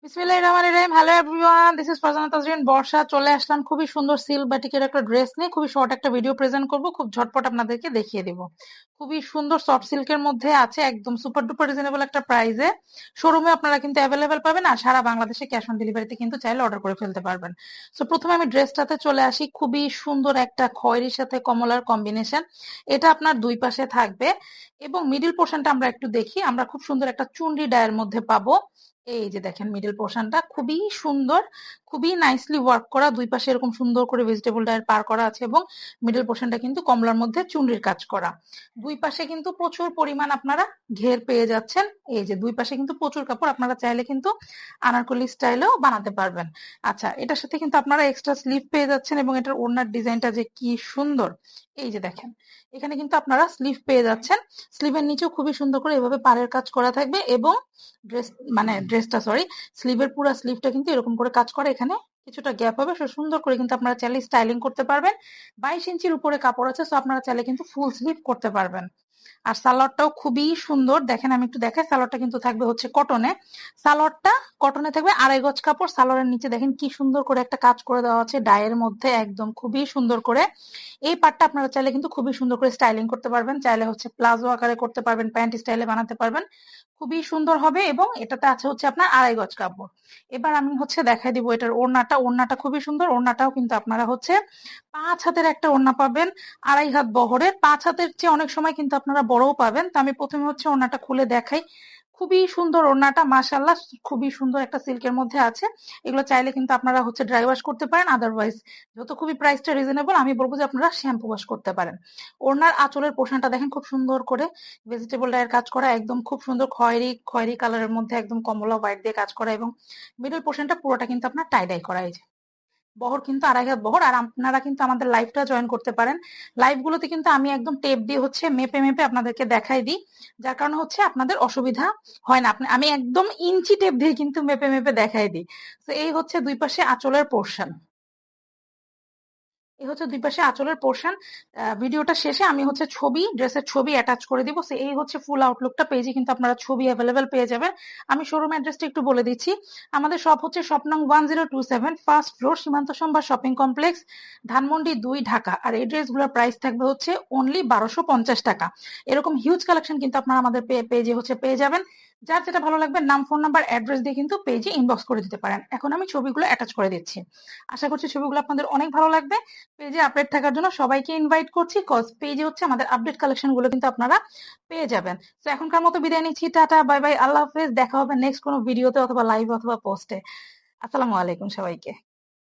বিসমিল্লাহির রহমানির রহিম। Hello everyone, this is Farzana Tajrin Barsha. চলে আসলাম খুবই সুন্দর সিল্ক বাটিকের একটা ড্রেস নিয়ে। খুবই শর্ট একটা ভিডিও প্রেজেন্ট করব, খুব ঝটপট আপনাদেরকে দেখিয়ে দিব। খুবই সুন্দর সফট সিল্কের মধ্যে আছে, একদম সুপার ডুপার রিজনেবল একটা প্রাইসে। শোরুমে আপনারা কিন্তু অ্যাভেলেবেল পাবেন, আর সারা বাংলাদেশে ক্যাশ অন ডেলিভারিতে কিন্তু চাইলে অর্ডার করে ফেলতে পারবেন। সো প্রথমে আমি ড্রেসটাতে চলে আসি। খুবই সুন্দর একটা খয়েরির সাথে কমলার কম্বিনেশন। এটা আপনার দুই পাশে থাকবে এবং মিডিল পোর্শনটা আমরা একটু দেখি। আমরা খুব সুন্দর একটা চুনরি ডায়ের মধ্যে পাবো। এই যে দেখেন, মিডল পোর্শনটা খুবই সুন্দর, খুবই নাইসলি ওয়ার্ক করা। দুই পাশে এরকম সুন্দর করে ভেজিটেবল ডায়ার পার করা আছে এবং মিডল পোর্শনটা কিন্তু কমলার মধ্যে চুনরির কাজ করা। দুই পাশে কিন্তু প্রচুর পরিমাণ আপনারা ঘের পেয়ে যাচ্ছেন। এই যে দুই পাশে কিন্তু প্রচুর কাপড়, আপনারা চাইলে কিন্তু আনারকলি স্টাইলেও বানাতে পারবেন। আচ্ছা, এটার সাথে কিন্তু আপনারা এক্সট্রা স্লিভ পেয়ে যাচ্ছেন এবং এটার ওড়নার ডিজাইনটা যে কি সুন্দর। এই যে দেখেন, এখানে কিন্তু আপনারা স্লিভ পেয়ে যাচ্ছেন। স্লিভের নিচেও খুবই সুন্দর করে এভাবে পাড়ের কাজ করা থাকবে এবং ড্রেস ড্রেসটা সরি, স্লিভের পুরো স্লিভটা কিন্তু এরকম করে কাজ করে। এখানে কিছুটা গ্যাপ হবে, সো সুন্দর করে কিন্তু আপনারা চাইলে স্টাইলিং করতে পারবেন। 22 ইঞ্চির উপরে কাপড় আছে, সো আপনারা চাইলে কিন্তু ফুল স্লিভ করতে পারবেন। আর সালোয়ারটাও খুবই সুন্দর, দেখেন আমি একটু দেখাই। সালোয়ারটা কিন্তু থাকবে হচ্ছে কটনে। সালোয়ারটা কটনে থাকবে, 2.5 গজ কাপড়। সালোয়ারের নিচে দেখেন কি সুন্দর করে একটা কাজ করে দেওয়া আছে ডায়ের মধ্যে, একদম খুবই সুন্দর করে। এই পার্টটা আপনারা চাইলে কিন্তু খুবই সুন্দর করে স্টাইলিং করতে পারবেন, চাইলে হচ্ছে প্লাজো আকারে করতে পারবেন, প্যান্ট স্টাইলে বানাতে পারবেন। খুবই সুন্দর হবে এবং এটাতে আছে হচ্ছে আপনার 2.5 গজ কাপড়। এবার আমি হচ্ছে দেখাই দিব এটার ওড়নাটা। ওড়নাটা খুবই সুন্দর। ওড়নাটাও কিন্তু আপনারা হচ্ছে 5 হাতের একটা ওড়না পাবেন, 2.5 হাত বহরের। 5 হাতের চেয়ে অনেক সময় কিন্তু আপনারা বড়ও পাবেন। তো আমি প্রথমে হচ্ছে ওড়নাটা খুলে দেখাই। খুবই সুন্দর ওড়নাটা, মাশাআল্লাহ। খুবই সুন্দর একটা সিল্কের মধ্যে আছে। এগুলো চাইলে কিন্তু আপনারা হচ্ছে ড্রাই ওয়াশ করতে পারেন, আদারওয়াইজ যেহেতু খুবই প্রাইসটা রিজনেবল, আমি বলবো যে আপনারা শ্যাম্পু ওয়াশ করতে পারেন। ওড়নার আঁচলের পোর্শনটা দেখেন খুব সুন্দর করে ভেজিটেবল ডায়ের কাজ করা, একদম খুব সুন্দর খয়েরি খয়েরি কালারের মধ্যে একদম কমলা হোয়াইট দিয়ে কাজ করা এবং মিডল পোর্শনটা পুরোটা কিন্তু আপনার টাই ডাই করা। এই যে বহর কিন্তু 2.5 হাত বহর। আর আপনারা কিন্তু আমাদের লাইভটা জয়েন করতে পারেন। লাইভ গুলোতে কিন্তু আমি একদম টেপ দিয়ে হচ্ছে মেপে মেপে আপনাদেরকে দেখাই দিই, যার কারণে হচ্ছে আপনাদের অসুবিধা হয় না। আমি একদম ইঞ্চি টেপ দিয়ে কিন্তু মেপে মেপে দেখাই দিই। তো এই হচ্ছে দুই পাশে আঁচলের পোর্শন। এই হচ্ছে দুই পাশে আঁচলের পোর্শন। ভিডিওটা শেষে আমি হচ্ছে ড্রেসের ছবি অ্যাটাচ করে দিব। সো এই হচ্ছে ফুল আউটলুকটা। পেজে কিন্তু আপনারা ছবি অ্যাভেলেবেল পেয়ে যাবেন। আমি শোরুম অ্যাড্রেসটা একটু বলে দিচ্ছি। আমাদের শপ হচ্ছে শপ নং 1027, ফার্স্ট ফ্লোর, সীমান্ত সম্ভার শপিং কমপ্লেক্স, ধানমন্ডি 2, ঢাকা। আর এই ড্রেসগুলোর প্রাইস থাকবে হচ্ছে অনলি 1250 টাকা। এরকম হিউজ কালেকশন কিন্তু আপনারা আমাদের পেজে হচ্ছে পেয়ে যাবেন। যার যেটা ভালো লাগবে নাম, ফোন নাম্বার, অ্যাড্রেস দিয়ে কিন্তু পেজে ইনবক্স করে দিতে পারেন। এখন আমি ছবিগুলো অ্যাটাচ করে দিচ্ছি। আশা করছি ছবিগুলো আপনাদের অনেক ভালো লাগবে। পেজে আপডেট থাকার জন্য সবাইকে ইনভাইট করছি, কজ পেজে হচ্ছে আমাদের আপডেট কালেকশন গুলো কিন্তু আপনারা পেয়ে যাবেন। তো এখনকার মতো বিদায় নিচ্ছি। টাটা, বাই বাই, আল্লাহ হাফেজ। দেখা হবে নেক্সট কোনো ভিডিওতে অথবা লাইভ অথবা পোস্টে। আসসালামু আলাইকুম সবাইকে।